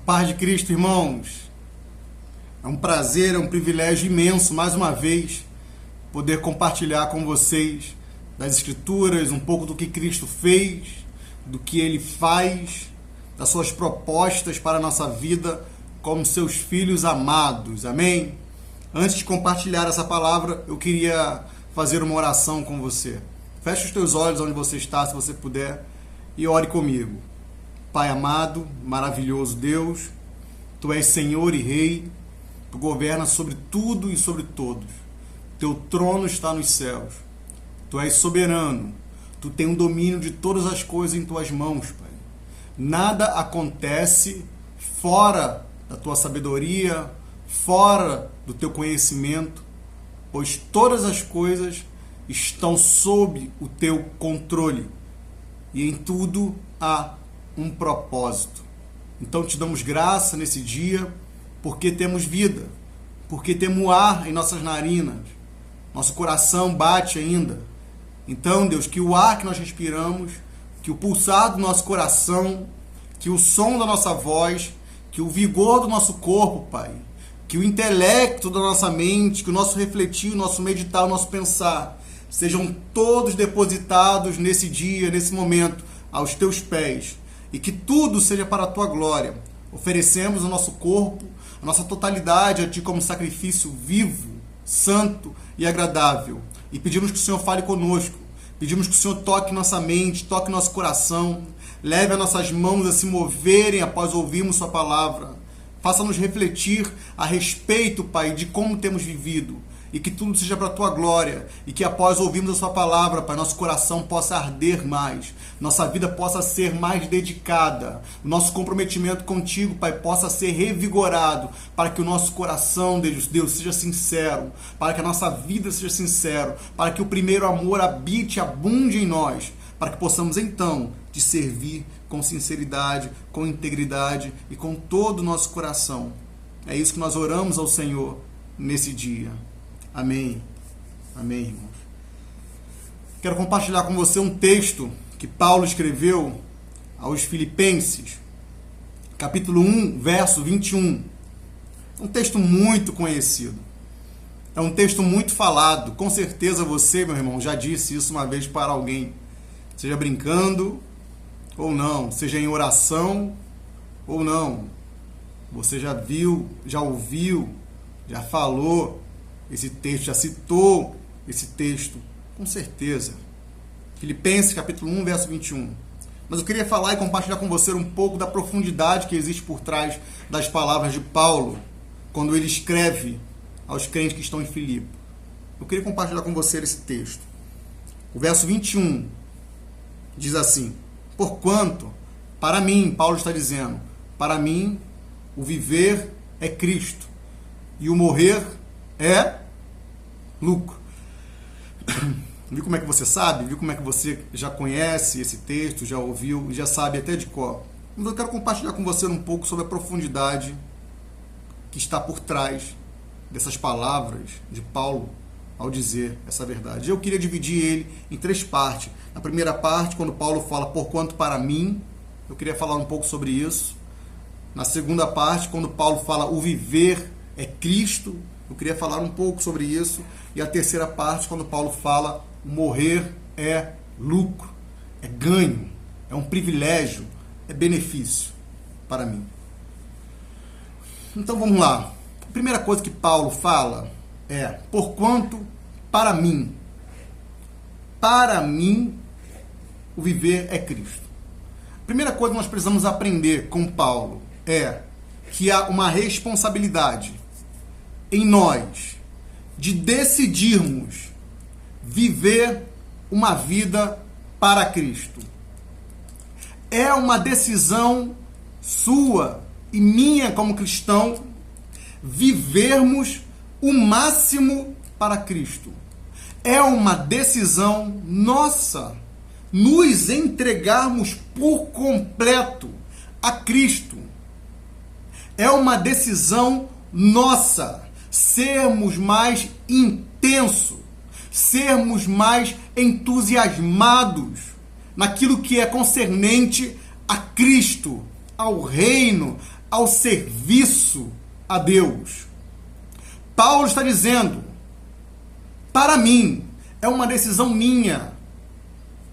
Paz de Cristo, irmãos. É um prazer, é um privilégio imenso, mais uma vez, poder compartilhar com vocês das Escrituras, um pouco do que Cristo fez, do que Ele faz, das suas propostas para a nossa vida como seus filhos amados. Amém? Antes de compartilhar essa palavra, eu queria fazer uma oração com você. Feche os teus olhos onde você está, se você puder, e ore comigo. Pai amado, maravilhoso Deus, Tu és Senhor e Rei, Tu governas sobre tudo e sobre todos. Teu trono está nos céus. Tu és soberano. Tu tens o domínio de todas as coisas em Tuas mãos, Pai. Nada acontece fora da Tua sabedoria, fora do Teu conhecimento, pois todas as coisas estão sob o Teu controle. E em tudo há um propósito. Então te damos graça nesse dia, porque temos vida, porque temos ar em nossas narinas, nosso coração bate ainda. Então, Deus, que o ar que nós respiramos, que o pulsar do nosso coração, que o som da nossa voz, que o vigor do nosso corpo, Pai, que o intelecto da nossa mente, que o nosso refletir, o nosso meditar, o nosso pensar, sejam todos depositados nesse dia, nesse momento, aos Teus pés, e que tudo seja para a Tua glória. Oferecemos o nosso corpo, a nossa totalidade a Ti como sacrifício vivo, santo e agradável. E pedimos que o Senhor fale conosco. Pedimos que o Senhor toque nossa mente, toque nosso coração. Leve as nossas mãos a se moverem após ouvirmos Sua palavra. Faça-nos refletir a respeito, Pai, de como temos vivido. E que tudo seja para a Tua glória. E que após ouvirmos a Sua palavra, Pai, nosso coração possa arder mais. Nossa vida possa ser mais dedicada. O nosso comprometimento contigo, Pai, possa ser revigorado. Para que o nosso coração, Deus, seja sincero. Para que a nossa vida seja sincera. Para que o primeiro amor habite, abunde em nós. Para que possamos, então, te servir com sinceridade, com integridade e com todo o nosso coração. É isso que nós oramos ao Senhor nesse dia. Amém. Amém, irmãos. Quero compartilhar com você um texto que Paulo escreveu aos Filipenses, capítulo 1, verso 21. É um texto muito conhecido. É um texto muito falado. Com certeza você, meu irmão, já disse isso uma vez para alguém. Seja brincando ou não, seja em oração ou não. Você já viu, já ouviu, já falou esse texto, já citou esse texto, com certeza. Filipenses, capítulo 1, verso 21. Mas eu queria falar e compartilhar com você um pouco da profundidade que existe por trás das palavras de Paulo, quando ele escreve aos crentes que estão em Filipe. Eu queria compartilhar com você esse texto. O verso 21 diz assim: porquanto, para mim, Paulo está dizendo, para mim, o viver é Cristo, e o morrer é lucro. Viu como é que você sabe? Viu como é que você já conhece esse texto, já ouviu, já sabe até de cor? Mas eu quero compartilhar com você um pouco sobre a profundidade que está por trás dessas palavras de Paulo ao dizer essa verdade. Eu queria dividir ele em três partes. Na primeira parte, quando Paulo fala porquanto para mim, eu queria falar um pouco sobre isso. Na segunda parte, quando Paulo fala o viver é Cristo, eu queria falar um pouco sobre isso. E a terceira parte, quando Paulo fala o morrer é lucro, é ganho, é um privilégio, é benefício para mim. Então vamos lá. A primeira coisa que Paulo fala é porquanto para mim o viver é Cristo. A primeira coisa que nós precisamos aprender com Paulo é que há uma responsabilidade em nós de decidirmos viver uma vida para Cristo. É uma decisão sua e minha como cristão vivermos o máximo para Cristo. É uma decisão nossa nos entregarmos por completo a Cristo. É uma decisão nossa sermos mais intensos, sermos mais entusiasmados naquilo que é concernente a Cristo, ao reino, ao serviço a Deus. Paulo está dizendo, para mim, é uma decisão minha.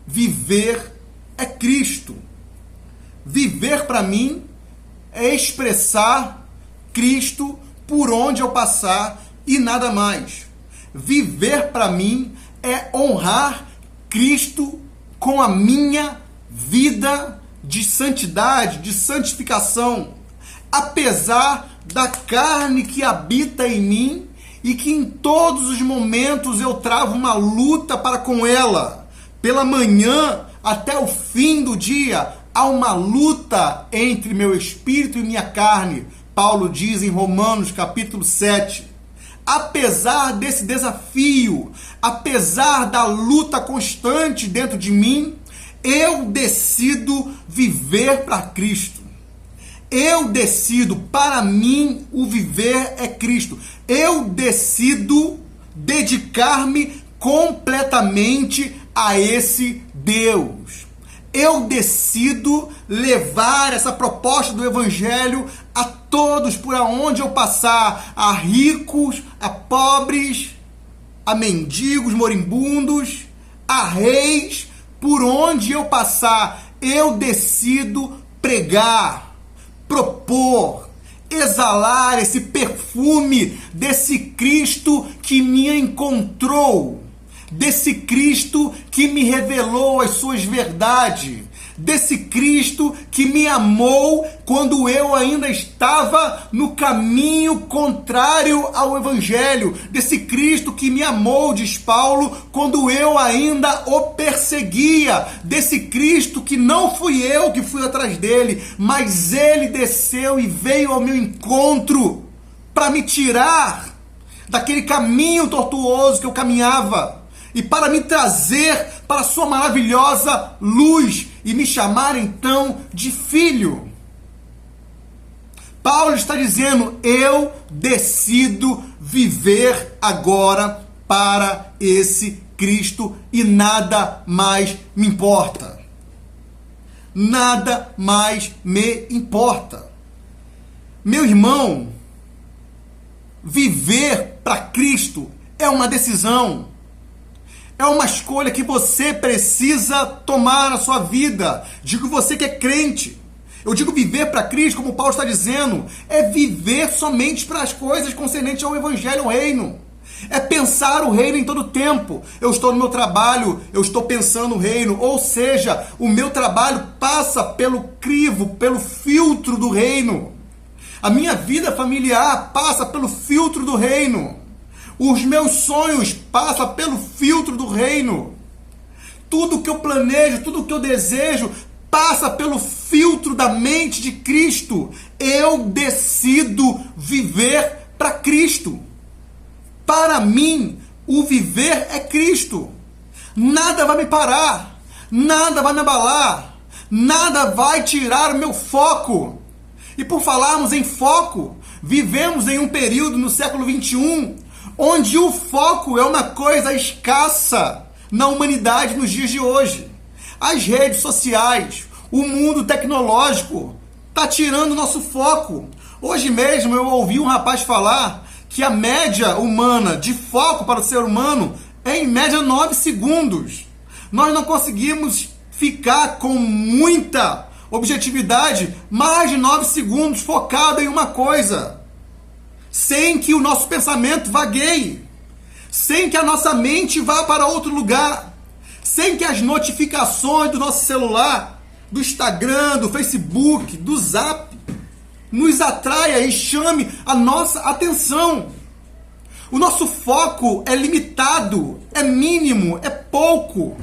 Viver é Cristo. Viver para mim é expressar Cristo por onde eu passar e nada mais. Viver para mim é honrar Cristo com a minha vida de santidade, de santificação, apesar da carne que habita em mim e que em todos os momentos eu travo uma luta para com ela. Pela manhã até o fim do dia há uma luta entre meu espírito e minha carne. Paulo diz em Romanos capítulo 7. Apesar desse desafio, apesar da luta constante dentro de mim, eu decido viver para Cristo. Eu decido, para mim, o viver é Cristo. Eu decido dedicar-me completamente a esse Deus. Eu decido levar essa proposta do Evangelho a todos por onde eu passar, a ricos, a pobres, a mendigos, moribundos, a reis, por onde eu passar, eu decido pregar, propor, exalar esse perfume desse Cristo que me encontrou, desse Cristo que me revelou as suas verdades, desse Cristo que me amou quando eu ainda estava no caminho contrário ao Evangelho, desse Cristo que me amou, diz Paulo, quando eu ainda o perseguia, desse Cristo que não fui eu que fui atrás dele, mas ele desceu e veio ao meu encontro para me tirar daquele caminho tortuoso que eu caminhava e para me trazer para a sua maravilhosa luz e me chamar então de filho. Paulo está dizendo, eu decido viver agora para esse Cristo e nada mais me importa. Nada mais me importa. Meu irmão, viver para Cristo é uma decisão. É uma escolha que você precisa tomar na sua vida. Digo você que é crente. Eu digo viver para Cristo, como Paulo está dizendo, é viver somente para as coisas concernentes ao Evangelho, ao reino. É pensar o reino em todo tempo. Eu estou no meu trabalho, eu estou pensando o reino. Ou seja, o meu trabalho passa pelo crivo, pelo filtro do reino. A minha vida familiar passa pelo filtro do reino. Os meus sonhos passam pelo filtro do reino. Tudo que eu planejo, tudo que eu desejo, passa pelo filtro da mente de Cristo. Eu decido viver para Cristo. Para mim, o viver é Cristo. Nada vai me parar, nada vai me abalar, nada vai tirar o meu foco. E por falarmos em foco, vivemos em um período no século 21, onde o foco é uma coisa escassa na humanidade nos dias de hoje. As redes sociais, o mundo tecnológico está tirando o nosso foco. Hoje mesmo eu ouvi um rapaz falar que a média humana de foco para o ser humano é em média 9 segundos. Nós não conseguimos ficar com muita objetividade mais de 9 segundos focado em uma coisa, sem que o nosso pensamento vagueie, sem que a nossa mente vá para outro lugar, sem que as notificações do nosso celular, do Instagram, do Facebook, do Zap, nos atraia e chame a nossa atenção. O nosso foco é limitado, é mínimo, é pouco.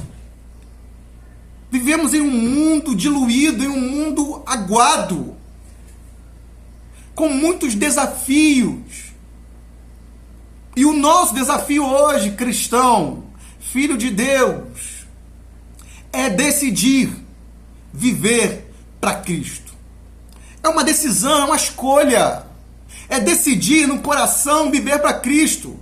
Vivemos em um mundo diluído, em um mundo aguado, com muitos desafios. E o nosso desafio hoje, cristão, filho de Deus, é decidir viver para Cristo. É uma decisão, é uma escolha. É decidir no coração viver para Cristo.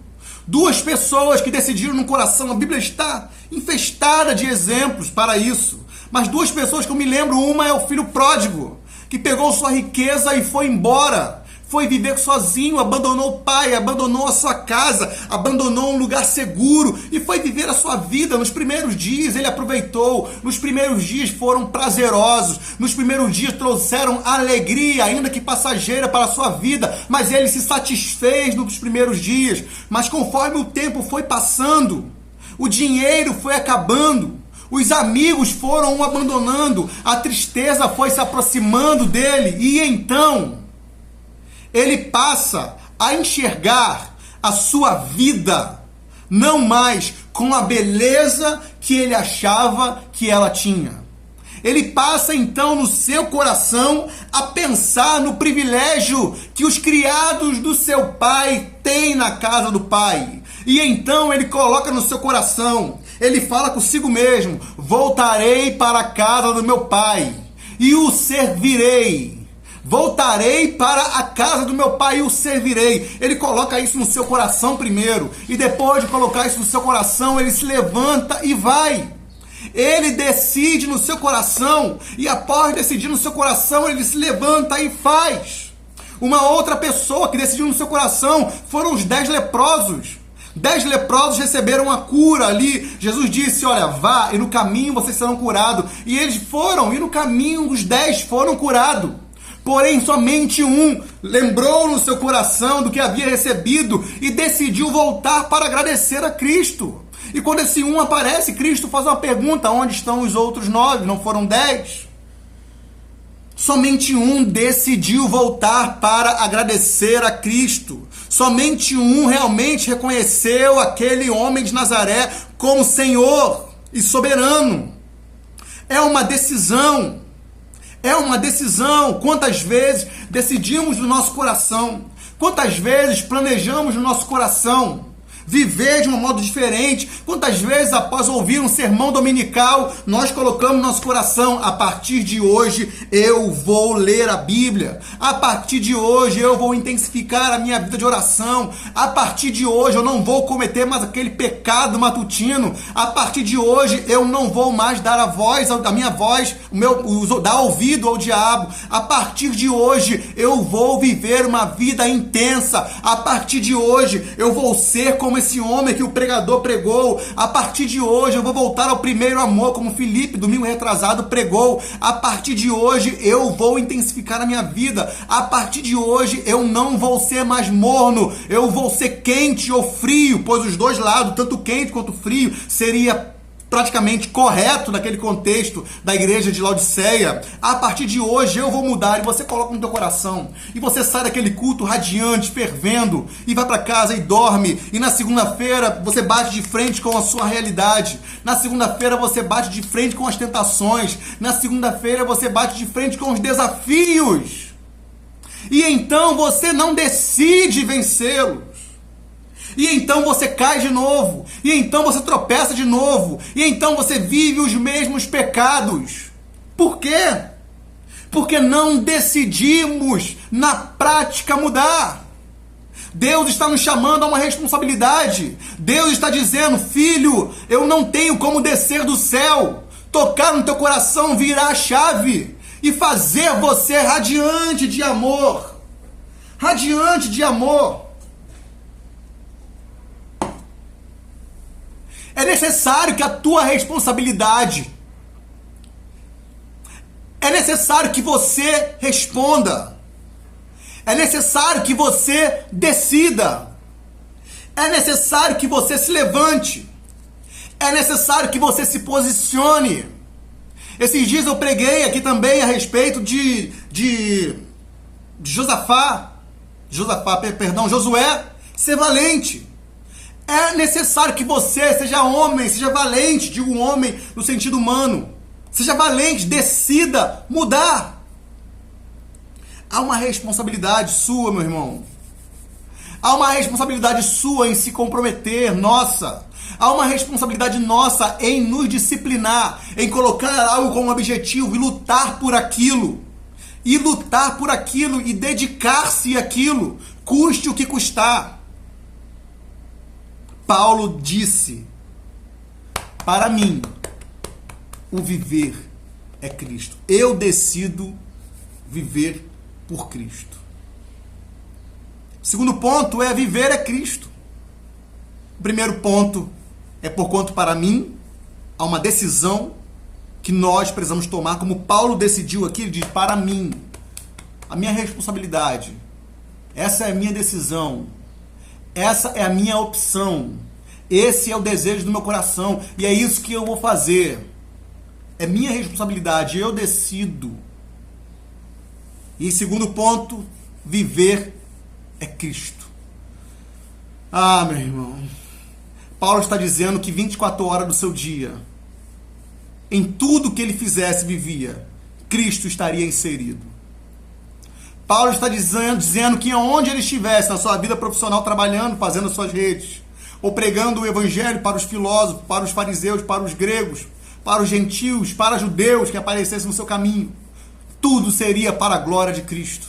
Duas pessoas que decidiram no coração, a Bíblia está infestada de exemplos para isso. Mas duas pessoas que eu me lembro, uma é o filho pródigo, que pegou sua riqueza e foi embora. Foi viver sozinho, abandonou o pai, abandonou a sua casa, abandonou um lugar seguro e foi viver a sua vida. Nos primeiros dias ele aproveitou, nos primeiros dias foram prazerosos, nos primeiros dias trouxeram alegria, ainda que passageira, para a sua vida, mas ele se satisfez nos primeiros dias. Mas conforme o tempo foi passando, o dinheiro foi acabando, os amigos foram o abandonando, a tristeza foi se aproximando dele e então ele passa a enxergar a sua vida não mais com a beleza que ele achava que ela tinha. Ele passa então no seu coração a pensar no privilégio que os criados do seu pai têm na casa do pai. E então ele coloca no seu coração, ele fala consigo mesmo: voltarei para a casa do meu pai e o servirei. Voltarei para a casa do meu pai e o servirei. Ele coloca isso no seu coração primeiro. E depois de colocar isso no seu coração, ele se levanta e vai. Ele decide no seu coração. E após decidir no seu coração, ele se levanta e faz. Uma outra pessoa que decidiu no seu coração foram os 10 leprosos. 10 leprosos receberam a cura ali. Jesus disse: olha, vá e no caminho vocês serão curados. E eles foram, e no caminho os 10 foram curados. Porém, somente um lembrou no seu coração do que havia recebido e decidiu voltar para agradecer a Cristo. E quando esse um aparece, Cristo faz uma pergunta: onde estão os outros 9? Não foram 10? Somente um decidiu voltar para agradecer a Cristo. Somente um realmente reconheceu aquele homem de Nazaré como Senhor e soberano. É uma decisão. É uma decisão. Quantas vezes decidimos no nosso coração? Quantas vezes planejamos no nosso coração viver de um modo diferente? Quantas vezes, após ouvir um sermão dominical, nós colocamos no nosso coração: a partir de hoje eu vou ler a Bíblia, a partir de hoje eu vou intensificar a minha vida de oração, a partir de hoje eu não vou cometer mais aquele pecado matutino, a partir de hoje eu não vou mais dar a minha voz, dar ouvido ao diabo, a partir de hoje eu vou viver uma vida intensa, a partir de hoje eu vou ser como esse homem que o pregador pregou, a partir de hoje eu vou voltar ao primeiro amor, como Felipe, domingo retrasado, pregou, a partir de hoje eu vou intensificar a minha vida, a partir de hoje eu não vou ser mais morno, eu vou ser quente ou frio, pois os dois lados, tanto quente quanto frio, seria praticamente correto naquele contexto da igreja de Laodiceia. A partir de hoje eu vou mudar. E você coloca no teu coração, e você sai daquele culto radiante, fervendo, e vai para casa e dorme, e na segunda-feira você bate de frente com a sua realidade, na segunda-feira você bate de frente com as tentações, na segunda-feira você bate de frente com os desafios, e então você não decide vencê-los. E então você cai de novo, e então você tropeça de novo, e então você vive os mesmos pecados. Por quê? Porque não decidimos na prática mudar. Deus está nos chamando a uma responsabilidade. Deus está dizendo: filho, eu não tenho como descer do céu, tocar no teu coração, virar a chave e fazer você radiante de amor. Radiante de amor. É necessário que a tua responsabilidade, é necessário que você responda, é necessário que você decida, é necessário que você se levante, é necessário que você se posicione. Esses dias eu preguei aqui também a respeito de Josué ser valente. É necessário que você seja homem, seja valente, digo um homem no sentido humano. Seja valente, decida mudar. Há uma responsabilidade sua, meu irmão. Há uma responsabilidade sua em se comprometer, nossa. Há uma responsabilidade nossa em nos disciplinar, em colocar algo como objetivo e lutar por aquilo. E lutar por aquilo e dedicar-se àquilo, custe o que custar. Paulo disse: para mim, o viver é Cristo. Eu decido viver por Cristo. O segundo ponto é viver é Cristo. O primeiro ponto é porquanto para mim há uma decisão que nós precisamos tomar, como Paulo decidiu aqui, ele diz, para mim, a minha responsabilidade, essa é a minha decisão, essa é a minha opção, esse é o desejo do meu coração, e é isso que eu vou fazer. É minha responsabilidade, eu decido. E em segundo ponto, viver é Cristo. Ah, meu irmão, Paulo está dizendo que 24 horas do seu dia, em tudo que ele fizesse, vivia, Cristo estaria inserido. Paulo está dizendo que onde ele estivesse, na sua vida profissional, trabalhando, fazendo as suas redes, ou pregando o evangelho para os filósofos, para os fariseus, para os gregos, para os gentios, para os judeus que aparecessem no seu caminho, tudo seria para a glória de Cristo.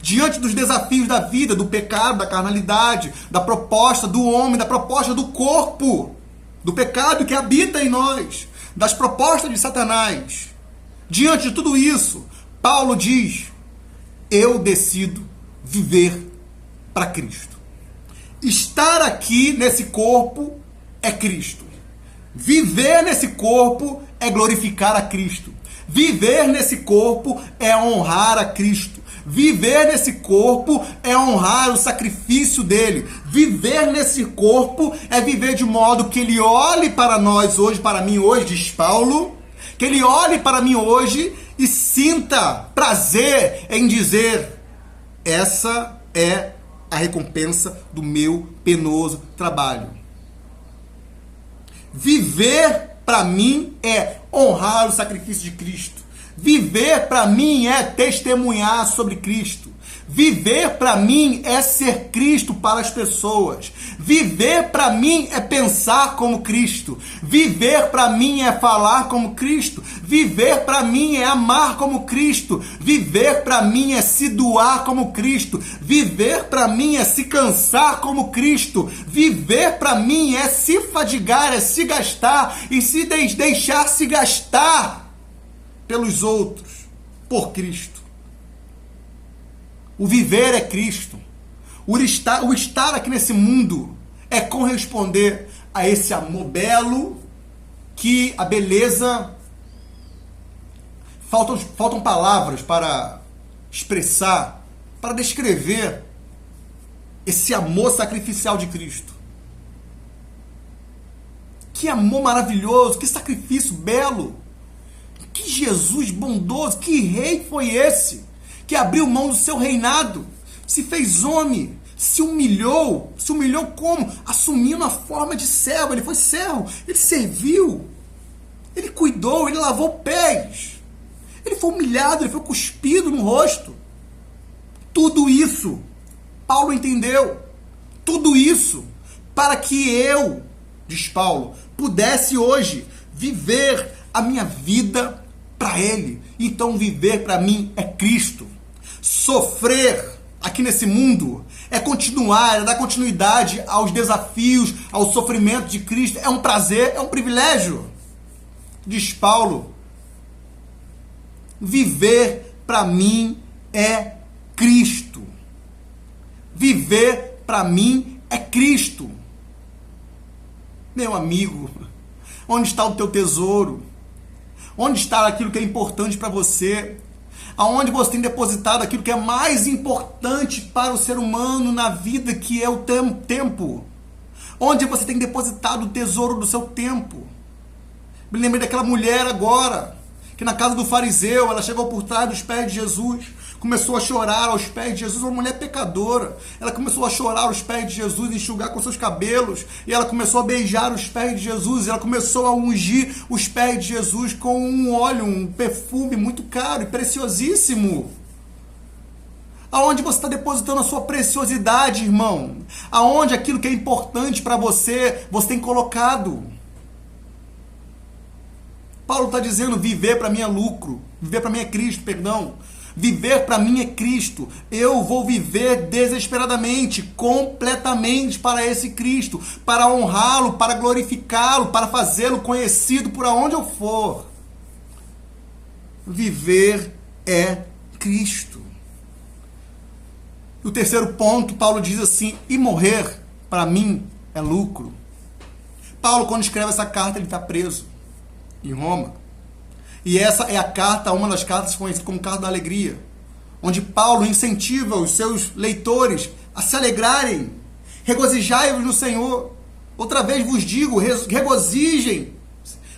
Diante dos desafios da vida, do pecado, da carnalidade, da proposta do homem, da proposta do corpo, do pecado que habita em nós, das propostas de Satanás. Diante de tudo isso, Paulo diz, eu decido viver para Cristo. Estar aqui nesse corpo é Cristo. Viver nesse corpo é glorificar a Cristo. Viver nesse corpo é honrar a Cristo. Viver nesse corpo é honrar o sacrifício dele. Viver nesse corpo é viver de modo que ele olhe para nós hoje, para mim hoje, diz Paulo, que ele olhe para mim hoje e sinta prazer em dizer, essa é a recompensa do meu penoso trabalho. Viver para mim é honrar o sacrifício de Cristo. Viver para mim é testemunhar sobre Cristo. Viver para mim é ser Cristo para as pessoas. Viver para mim é pensar como Cristo. Viver para mim é falar como Cristo. Viver para mim é amar como Cristo. Viver para mim é se doar como Cristo. Viver para mim é se cansar como Cristo. Viver para mim é se fadigar, é se gastar e se deixar se gastar pelos outros, por Cristo. O viver é Cristo. O estar aqui nesse mundo é corresponder a esse amor belo que a beleza... Faltam palavras para expressar, para descrever esse amor sacrificial de Cristo. Que amor maravilhoso, que sacrifício belo. Que Jesus bondoso, que rei foi esse? Que abriu mão do seu reinado, se fez homem, se humilhou como? Assumindo a forma de servo, ele foi servo, ele serviu, ele cuidou, ele lavou pés, ele foi humilhado, ele foi cuspido no rosto. Tudo isso, Paulo entendeu, tudo isso, para que eu, diz Paulo, pudesse hoje viver a minha vida para Ele. Então viver para mim é Cristo. Sofrer aqui nesse mundo é continuar, é dar continuidade aos desafios, ao sofrimento de Cristo. É um prazer, é um privilégio. Diz Paulo, viver para mim é Cristo. Viver para mim é Cristo. Meu amigo, onde está o teu tesouro? Onde está aquilo que é importante para você? Aonde você tem depositado aquilo que é mais importante para o ser humano na vida, que é o tempo? Onde você tem depositado o tesouro do seu tempo? Me lembrei daquela mulher agora, que na casa do fariseu, ela chegou por trás dos pés de Jesus, começou a chorar aos pés de Jesus, uma mulher pecadora. Ela começou a chorar aos pés de Jesus, enxugar com seus cabelos, e ela começou a beijar os pés de Jesus, e ela começou a ungir os pés de Jesus com um óleo, um perfume muito caro e preciosíssimo. Aonde você está depositando a sua preciosidade, irmão? Aonde aquilo que é importante para você, você tem colocado? Paulo está dizendo, viver para mim é lucro, viver para mim é Cristo, perdão. Viver para mim é Cristo. Eu vou viver desesperadamente, completamente para esse Cristo, para honrá-lo, para glorificá-lo, para fazê-lo conhecido por aonde eu for. Viver é Cristo. O terceiro ponto, Paulo diz assim: e morrer para mim é lucro. Paulo, quando escreve essa carta, ele está preso em Roma. E essa é a carta, uma das cartas conhecidas como Carta da Alegria, onde Paulo incentiva os seus leitores a se alegrarem. Regozijai-vos no Senhor. Outra vez vos digo, regozijem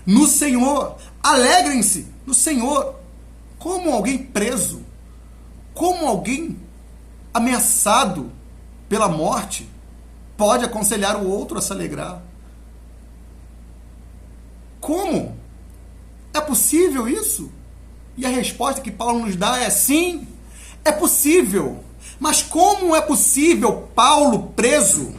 no Senhor. Alegrem-se no Senhor. Como alguém preso, como alguém ameaçado pela morte, pode aconselhar o outro a se alegrar? Como? É possível isso? E a resposta que Paulo nos dá é sim, é possível. Mas como é possível Paulo, preso,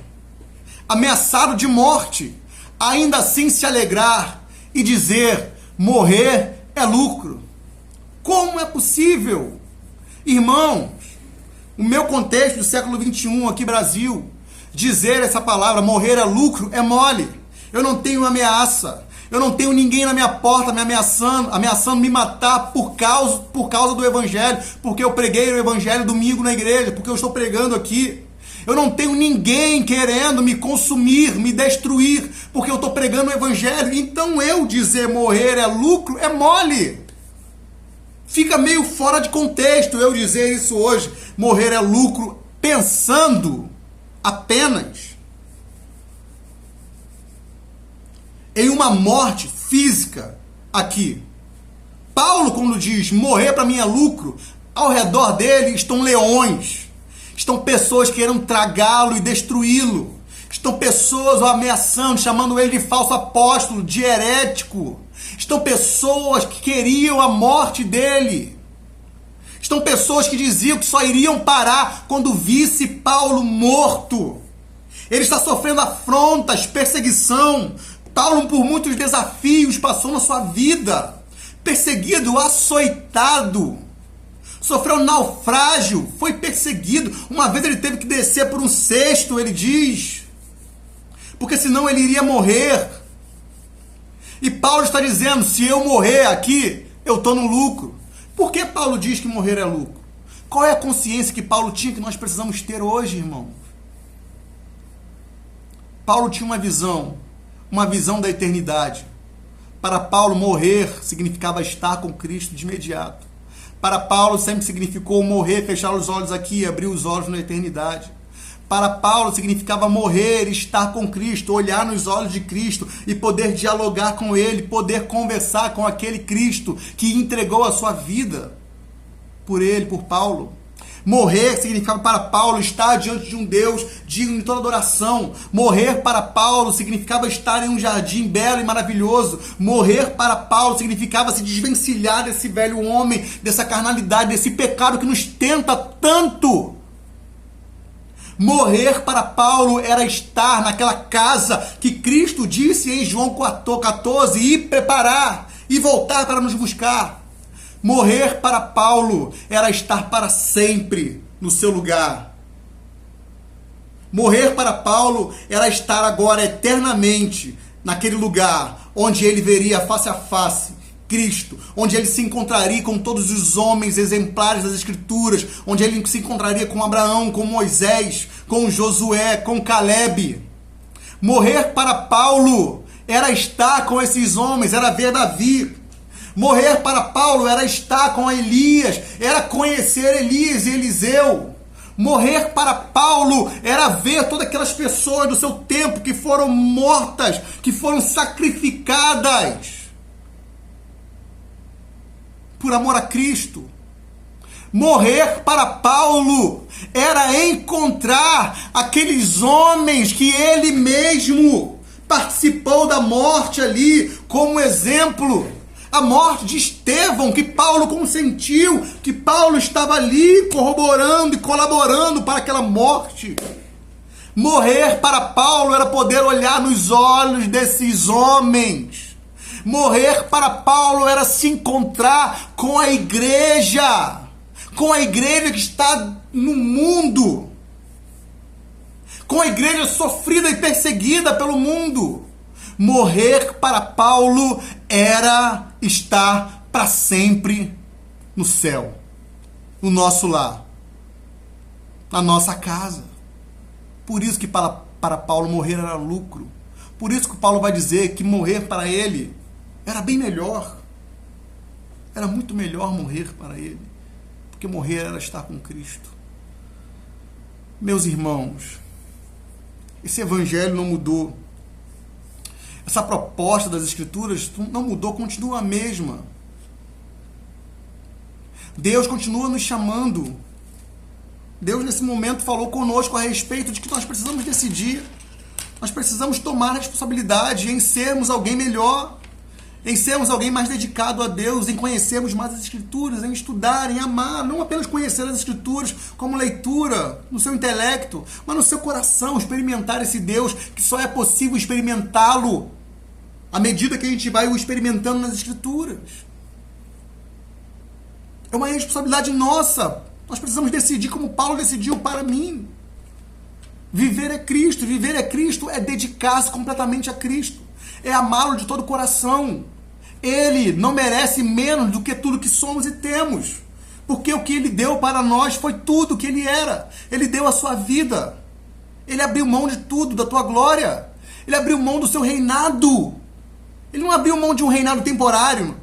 ameaçado de morte, ainda assim se alegrar e dizer: morrer é lucro? Como é possível? Irmãos, o meu contexto do século XXI, aqui Brasil, dizer essa palavra, morrer é lucro, é mole. Eu não tenho ameaça. Eu não tenho ninguém na minha porta me ameaçando me matar por causa do Evangelho, porque eu preguei o Evangelho domingo na igreja, porque eu estou pregando aqui. Eu não tenho ninguém querendo me consumir, me destruir, porque eu estou pregando o Evangelho. Então eu dizer morrer é lucro é mole. Fica meio fora de contexto eu dizer isso hoje. Morrer é lucro pensando apenas em uma morte física aqui. Paulo, quando diz morrer para mim é lucro, ao redor dele estão leões, estão pessoas querendo tragá-lo e destruí-lo, estão pessoas o ameaçando, chamando ele de falso apóstolo, de herético, estão pessoas que queriam a morte dele, estão pessoas que diziam que só iriam parar quando visse Paulo morto. Ele está sofrendo afrontas, perseguição. Paulo, por muitos desafios, passou na sua vida, perseguido, açoitado, sofreu naufrágio, foi perseguido. Uma vez ele teve que descer por um cesto, ele diz, porque senão ele iria morrer. E Paulo está dizendo: se eu morrer aqui, eu estou no lucro. Por que Paulo diz que morrer é lucro? Qual é a consciência que Paulo tinha que nós precisamos ter hoje, irmão? Paulo tinha uma visão da eternidade. Para Paulo, morrer significava estar com Cristo de imediato. Para Paulo, sempre significou morrer, fechar os olhos aqui e abrir os olhos na eternidade. Para Paulo, significava morrer, estar com Cristo, olhar nos olhos de Cristo e poder dialogar com Ele, poder conversar com aquele Cristo que entregou a sua vida por Ele, por Paulo. Morrer significava para Paulo estar diante de um Deus digno de toda adoração. Morrer para Paulo significava estar em um jardim belo e maravilhoso. Morrer para Paulo significava se desvencilhar desse velho homem, dessa carnalidade, desse pecado que nos tenta tanto. Morrer para Paulo era estar naquela casa que Cristo disse em João 14, ir preparar e voltar para nos buscar. Morrer para Paulo era estar para sempre no seu lugar. Morrer para Paulo era estar agora eternamente naquele lugar onde ele veria face a face Cristo, onde ele se encontraria com todos os homens exemplares das Escrituras, onde ele se encontraria com Abraão, com Moisés, com Josué, com Caleb. Morrer para Paulo era estar com esses homens, era ver Davi. Morrer para Paulo era estar com Elias, era conhecer Elias e Eliseu. Morrer para Paulo era ver todas aquelas pessoas do seu tempo que foram mortas, que foram sacrificadas por amor a Cristo. Morrer para Paulo era encontrar aqueles homens que ele mesmo participou da morte ali como exemplo. A morte de Estevão, que Paulo consentiu, que Paulo estava ali corroborando e colaborando para aquela morte. Morrer para Paulo era poder olhar nos olhos desses homens. Morrer para Paulo era se encontrar com a igreja que está no mundo, com a igreja sofrida e perseguida pelo mundo. Morrer para Paulo era estar para sempre no céu. no nosso lar, na nossa casa. Por isso que para Paulo morrer era lucro. Por isso que Paulo vai dizer que morrer para ele era bem melhor. Era muito melhor morrer para ele, porque morrer era estar com Cristo. Meus irmãos, esse evangelho não mudou. Essa proposta das Escrituras não mudou, continua a mesma. Deus continua nos chamando. Deus, nesse momento, falou conosco a respeito de que nós precisamos decidir. Nós precisamos tomar a responsabilidade em sermos alguém melhor, em sermos alguém mais dedicado a Deus, em conhecermos mais as Escrituras, em estudar, em amar, não apenas conhecer as Escrituras como leitura no seu intelecto, mas no seu coração, experimentar esse Deus que só é possível experimentá-lo à medida que a gente vai o experimentando nas Escrituras. É uma responsabilidade nossa. Nós precisamos decidir como Paulo decidiu para mim. Viver é Cristo. Viver é Cristo é dedicar-se completamente a Cristo. É amá-lo de todo o coração. Ele não merece menos do que tudo que somos e temos. Porque o que ele deu para nós foi tudo o que ele era. Ele deu a sua vida. Ele abriu mão de tudo, da tua glória. Ele abriu mão do seu reinado. Ele não abriu mão de um reinado temporário.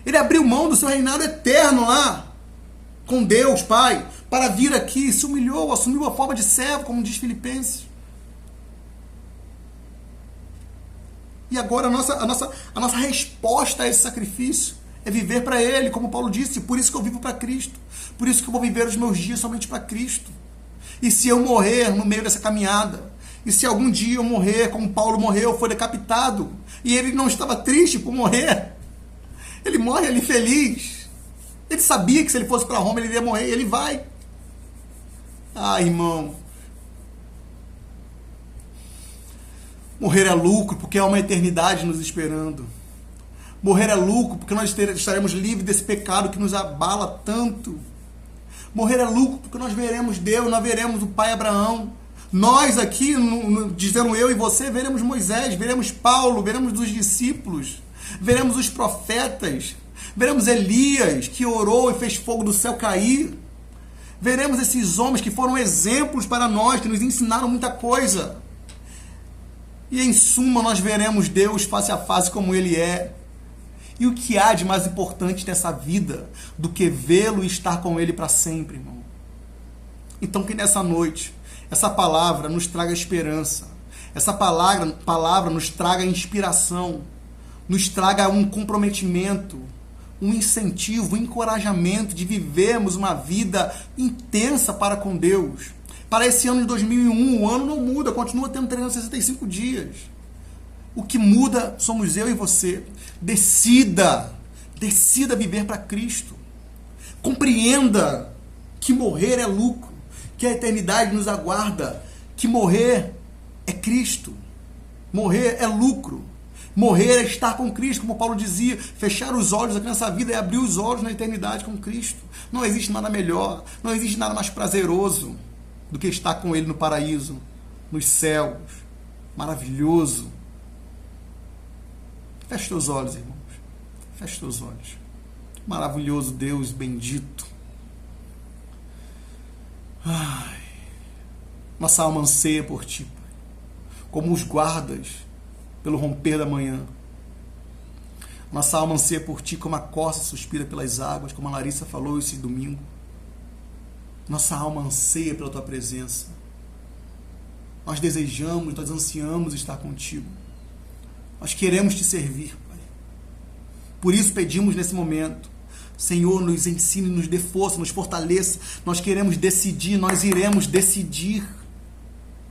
Ele abriu mão do seu reinado eterno lá, com Deus, Pai, para vir aqui, se humilhou, assumiu a forma de servo, como diz Filipenses. E agora a nossa resposta a esse sacrifício é viver para Ele, como Paulo disse, por isso que eu vivo para Cristo. Por isso que eu vou viver os meus dias somente para Cristo. E se eu morrer no meio dessa caminhada, e se algum dia eu morrer como Paulo morreu, foi decapitado, e ele não estava triste por morrer, ele morre ali feliz. Ele sabia que se ele fosse para Roma ele iria morrer, e ele vai. Ah, irmão, morrer é lucro porque há uma eternidade nos esperando. Morrer é lucro porque nós estaremos livres desse pecado que nos abala tanto. Morrer é lucro porque nós veremos Deus, nós veremos o pai Abraão. Nós aqui, dizendo eu e você, veremos Moisés, veremos Paulo, veremos os discípulos, veremos os profetas, veremos Elias, que orou e fez fogo do céu cair. Veremos esses homens que foram exemplos para nós, que nos ensinaram muita coisa. E em suma, nós veremos Deus face a face como Ele é. E o que há de mais importante nessa vida do que vê-lo e estar com Ele para sempre, irmão? Então que nessa noite, essa palavra nos traga esperança. Essa palavra nos traga inspiração. Nos traga um comprometimento, um incentivo, um encorajamento de vivermos uma vida intensa para com Deus. Para esse ano de 2001, o ano não muda, continua tendo 365 dias. O que muda somos eu e você. Decida viver para Cristo. Compreenda que morrer é lucro, que a eternidade nos aguarda, que morrer é Cristo. Morrer é lucro. Morrer é estar com Cristo, como Paulo dizia, fechar os olhos aqui nessa vida é abrir os olhos na eternidade com Cristo. Não existe nada melhor, não existe nada mais prazeroso do que estar com Ele no paraíso, nos céus. Maravilhoso. Feche teus olhos, irmãos. Feche teus olhos. Maravilhoso Deus bendito. Ai, nossa alma anseia por Ti, Pai. Como os guardas pelo romper da manhã. Nossa alma anseia por Ti como a corça suspira pelas águas, como a Larissa falou esse domingo. Nossa alma anseia pela Tua presença. Nós desejamos, nós ansiamos estar contigo. Nós queremos Te servir, Pai. Por isso pedimos nesse momento, Senhor, nos ensine, nos dê força, nos fortaleça. Nós queremos decidir, nós iremos decidir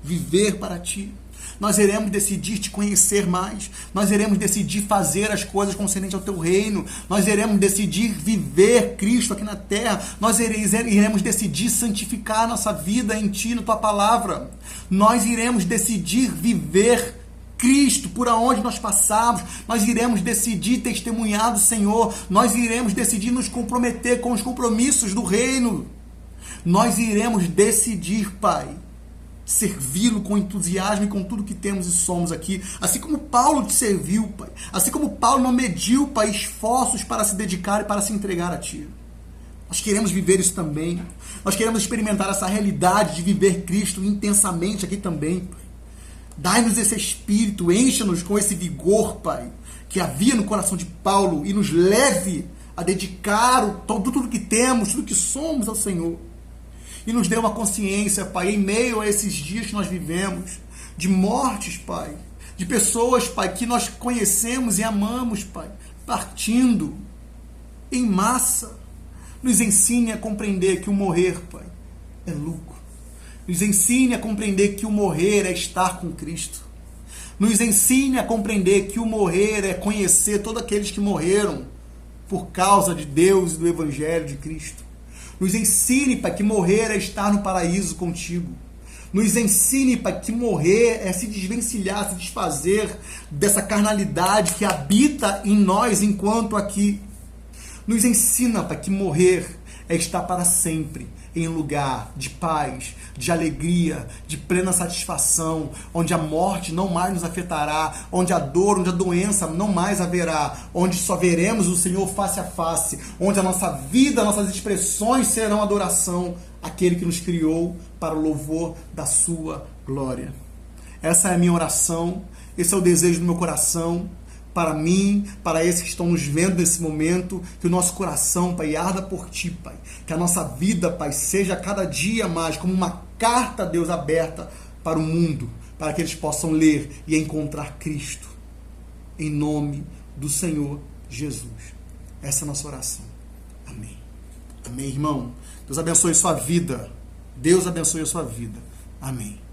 viver para Ti. Nós iremos decidir Te conhecer mais. Nós iremos decidir fazer as coisas concernentes ao Teu reino. Nós iremos decidir viver Cristo aqui na terra. Nós iremos decidir santificar a nossa vida em Ti, na Tua palavra. Nós iremos decidir viver Cristo por aonde nós passarmos. Nós iremos decidir testemunhar do Senhor. Nós iremos decidir nos comprometer com os compromissos do reino. Nós iremos decidir, Pai, servi-lo com entusiasmo e com tudo que temos e somos aqui. Assim como Paulo te serviu, Pai. Assim como Paulo não mediu, Pai, esforços para se dedicar e para se entregar a Ti. Nós queremos viver isso também. Nós queremos experimentar essa realidade de viver Cristo intensamente aqui também, Pai. Dai-nos esse Espírito, encha-nos com esse vigor, Pai, que havia no coração de Paulo e nos leve a dedicar tudo que temos, tudo que somos ao Senhor. E nos dê uma consciência, Pai, em meio a esses dias que nós vivemos, de mortes, Pai, de pessoas, Pai, que nós conhecemos e amamos, Pai, partindo em massa. Nos ensine a compreender que o morrer, Pai, é lucro. Nos ensine a compreender que o morrer é estar com Cristo. Nos ensine a compreender que o morrer é conhecer todos aqueles que morreram por causa de Deus e do Evangelho de Cristo. Nos ensine, Pai, que morrer é estar no paraíso contigo. Nos ensine, Pai, que morrer é se desvencilhar, se desfazer dessa carnalidade que habita em nós enquanto aqui. Nos ensina, Pai, que morrer é estar para sempre em lugar de paz, de alegria, de plena satisfação, onde a morte não mais nos afetará, onde a dor, onde a doença não mais haverá, onde só veremos o Senhor face a face, onde a nossa vida, nossas expressões serão adoração àquele que nos criou para o louvor da sua glória. Essa é a minha oração, esse é o desejo do meu coração, para mim, para esses que estão nos vendo nesse momento, que o nosso coração, Pai, arda por Ti, Pai. Que a nossa vida, Pai, seja cada dia mais como uma carta a Deus aberta para o mundo, para que eles possam ler e encontrar Cristo. Em nome do Senhor Jesus. Essa é a nossa oração. Amém. Amém, irmão. Deus abençoe sua vida. Deus abençoe a sua vida. Amém.